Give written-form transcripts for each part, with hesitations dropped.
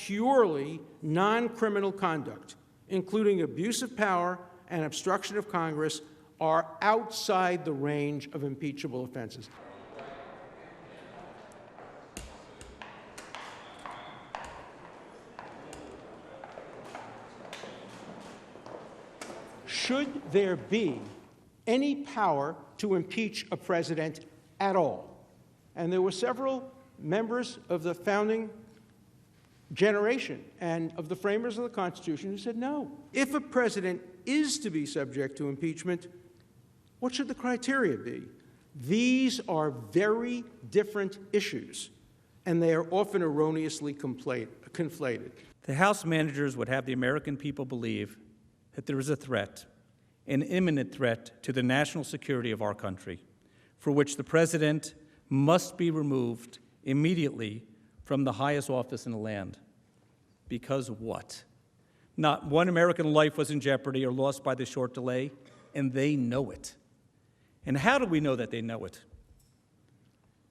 purely non-criminal conduct, including abuse of power and obstruction of Congress, are outside the range of impeachable offenses. Should there be any power to impeach a president at all? And there were several members of the founding generation and of the framers of the Constitution who said no. If a president is to be subject to impeachment, what should the criteria be? These are very different issues, and they are often erroneously conflated. The House managers would have the American people believe that there is a threat, an imminent threat to the national security of our country, for which the president must be removed immediately from the highest office in the land. Because what? Not one American life was in jeopardy or lost by the short delay, and they know it. And how do we know that they know it?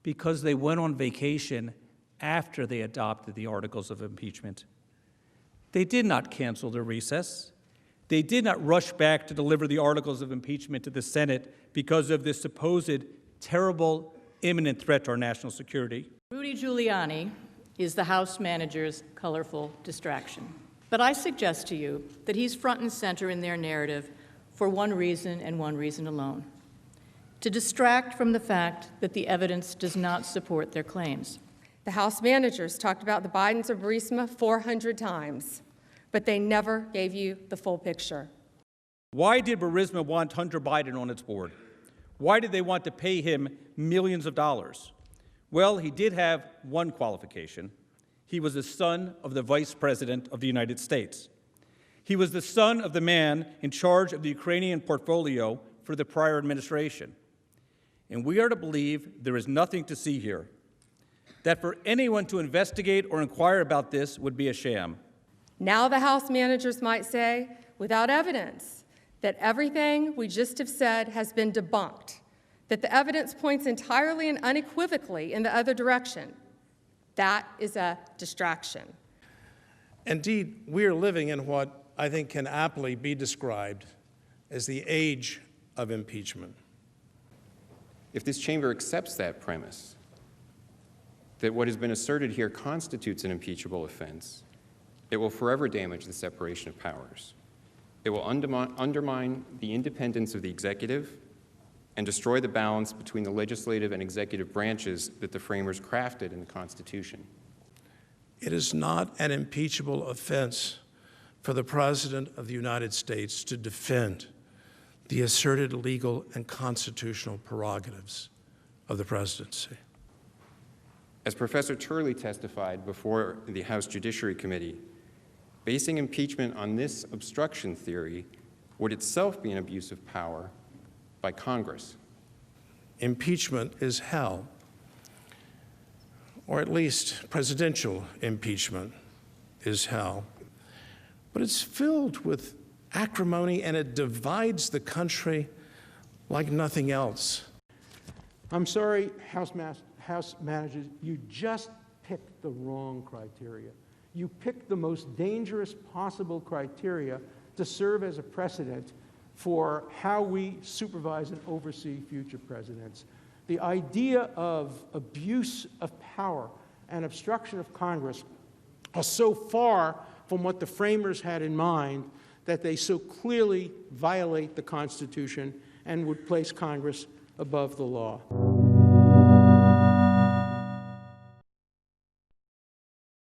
Because they went on vacation after they adopted the articles of impeachment. They did not cancel their recess. They did not rush back to deliver the articles of impeachment to the Senate because of this supposed terrible, imminent threat to our national security. Rudy Giuliani is the House manager's colorful distraction. But I suggest to you that he's front and center in their narrative for one reason and one reason alone: to distract from the fact that the evidence does not support their claims. The House managers talked about the Bidens of Burisma 400 times, but they never gave you the full picture. Why did Burisma want Hunter Biden on its board? Why did they want to pay him millions of dollars? Well, he did have one qualification. He was the son of the Vice President of the United States. He was the son of the man in charge of the Ukrainian portfolio for the prior administration. And we are to believe there is nothing to see here, that for anyone to investigate or inquire about this would be a sham. Now the House managers might say, without evidence, that everything we just have said has been debunked, that the evidence points entirely and unequivocally in the other direction. That is a distraction. Indeed, we are living in what I think can aptly be described as the age of impeachment. If this chamber accepts that premise, that what has been asserted here constitutes an impeachable offense, it will forever damage the separation of powers. It will undermine the independence of the executive and destroy the balance between the legislative and executive branches that the framers crafted in the Constitution. It is not an impeachable offense for the President of the United States to defend the asserted legal and constitutional prerogatives of the presidency. As Professor Turley testified before the House Judiciary Committee, basing impeachment on this obstruction theory would itself be an abuse of power by Congress. Impeachment is hell, or at least presidential impeachment is hell. But it's filled with acrimony, and it divides the country like nothing else. I'm sorry, House managers, you just picked the wrong criteria. You picked the most dangerous possible criteria to serve as a precedent for how we supervise and oversee future presidents. The idea of abuse of power and obstruction of Congress are so far from what the framers had in mind that they so clearly violate the Constitution and would place Congress above the law.